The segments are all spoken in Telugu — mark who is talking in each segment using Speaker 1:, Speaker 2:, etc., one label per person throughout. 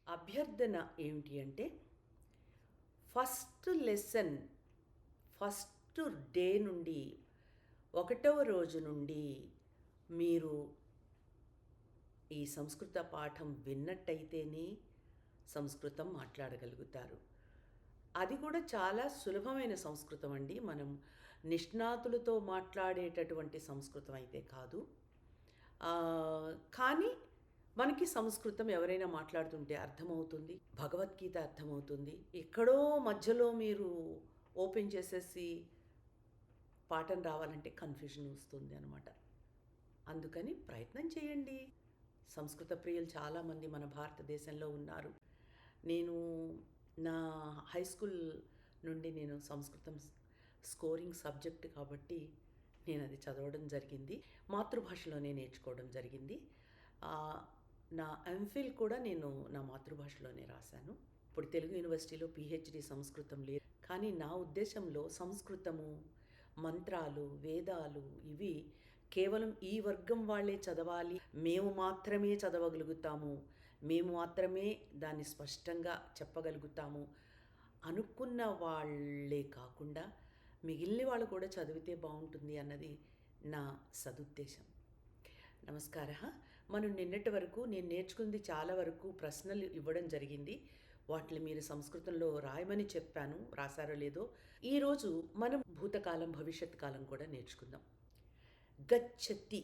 Speaker 1: అభ్యర్థన ఏమిటి అంటే ఫస్ట్ లెసన్ ఫస్ట్ డే నుండి 1వ రోజు నుండి మీరు ఈ సంస్కృత పాఠం విన్నట్టయితేనే సంస్కృతం మాట్లాడగలుగుతారు. అది కూడా చాలా సులభమైన సంస్కృతం అండి. మనం నిష్ణాతులతో మాట్లాడేటటువంటి సంస్కృతం అయితే కాదు. కానీ మనకి సంస్కృతం ఎవరైనా మాట్లాడుతుంటే అర్థమవుతుంది. భగవద్గీత అర్థమవుతుంది. ఎక్కడో మధ్యలో మీరు ఓపెన్ చేసేసి పాఠం రావాలంటే కన్ఫ్యూజన్ వస్తుంది అనమాట. అందుకని ప్రయత్నం చేయండి. సంస్కృత ప్రియులు చాలామంది మన భారతదేశంలో ఉన్నారు. నేను నా హై స్కూల్ నుండి నేను సంస్కృతం స్కోరింగ్ సబ్జెక్ట్ కాబట్టి నేను అది చదవడం జరిగింది. మాతృభాషలోనే నేర్చుకోవడం జరిగింది. నా ఎంఫిల్ కూడా నేను నా మాతృభాషలోనే రాశాను. ఇప్పుడు తెలుగు యూనివర్సిటీలో పిహెచ్డి సంస్కృతం లేదు. కానీ నా ఉద్దేశంలో సంస్కృతము, మంత్రాలు, వేదాలు ఇవి కేవలం ఈ వర్గం వాళ్ళే చదవాలి, మేము మాత్రమే చదవగలుగుతాము, మేము మాత్రమే దాన్ని స్పష్టంగా చెప్పగలుగుతాము అనుకున్న వాళ్ళే కాకుండా మిగిలిన వాళ్ళు కూడా చదివితే బాగుంటుంది అన్నది నా సదుద్దేశం. నమస్కార. మనం నిన్నటి వరకు నేను నేర్చుకుంది చాలా వరకు ప్రశ్నలు ఇవ్వడం జరిగింది. వాటిని మీరు సంస్కృతంలో రాయమని చెప్పాను, రాశారో లేదో. ఈరోజు మనం భూతకాలం భవిష్యత్ కాలం కూడా నేర్చుకుందాం. గచ్చతి,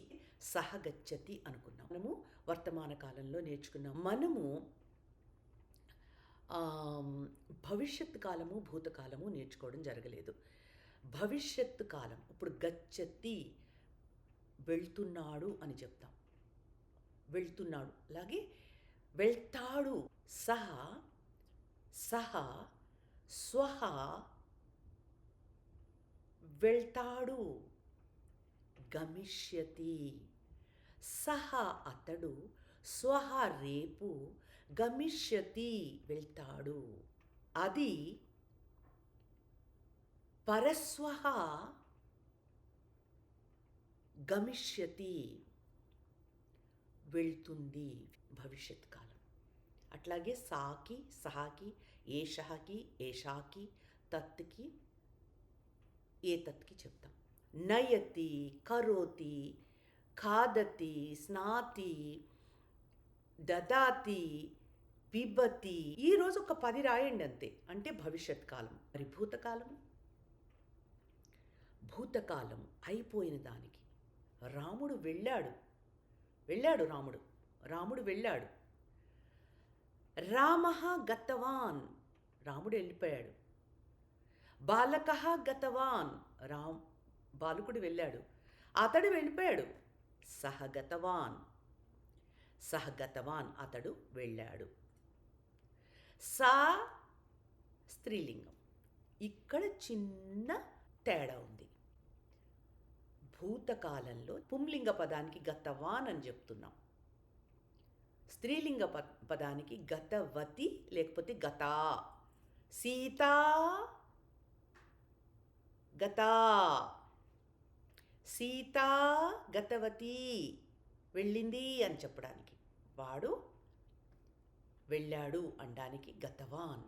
Speaker 1: సహ గచ్చతి అనుకున్నాం. మనము వర్తమాన కాలంలో నేర్చుకున్నాం. మనము భవిష్యత్ కాలము భూతకాలము నేర్చుకోవడం జరగలేదు. భవిష్యత్తు కాలం ఇప్పుడు గచ్చతి, వెళ్తున్నాడు అని చెప్తాం. వెళ్తున్నాడు, అలాగే వెళ్తాడు, సహ, సహ, స్వహ, వెళ్తాడు, గమిష్యతి, సహ అతడు, స్వహ రేపు, గమిష్యతి వెళ్తాడు. అది పరస్వహ గమిష్యతి వెళ్తుంది, భవిష్యత్ కాలం. అట్లాగే సాకి, సహాకి, ఏషహకి, ఏషాకి, తత్కి, ఏతత్కి చెప్తాం. నయతి, కరోతి, ఖాదతి, స్నాతి, దదాతి, పిబతి. ఈరోజు ఒక 10 రాయండి అంతే, అంటే భవిష్యత్ కాలం. మరి భూతకాలం, భూతకాలం అయిపోయిన దానికి రాముడు వెళ్ళాడు, రాముడు వెళ్ళాడు. రామః గతవాన్, రాముడు వెళ్ళిపోయాడు. బాలకః గతవాన్, బాలకుడు వెళ్ళాడు, అతడు వెళ్ళిపోయాడు. సహ గతవాన్ అతడు వెళ్ళాడు. సా స్త్రీలింగం. ఇక్కడ చిన్న తేడా ఉంది. భూతకాలంలో పుంలింగ పదానికి గతవాన్ అని చెప్తున్నాం. స్త్రీలింగ పదానికి గతవతి లేకపోతే గతా. సీతా గతా, సీతా గతవతి వెళ్ళింది అని చెప్పడానికి. వాడు వెళ్ళాడు అనడానికి గతవాన్,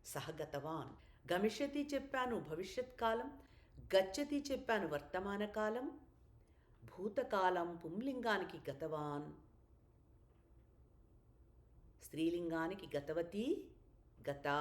Speaker 1: సహగతవాన్. గమిష్యతి చెప్పాను భవిష్యత్ కాలం, గచ్చతి చెప్పాను వర్తమాన కాలం. భూతకాలం పుంలింగానికి గతవాన్, స్త్రీలింగానికి గతవతి, గతా.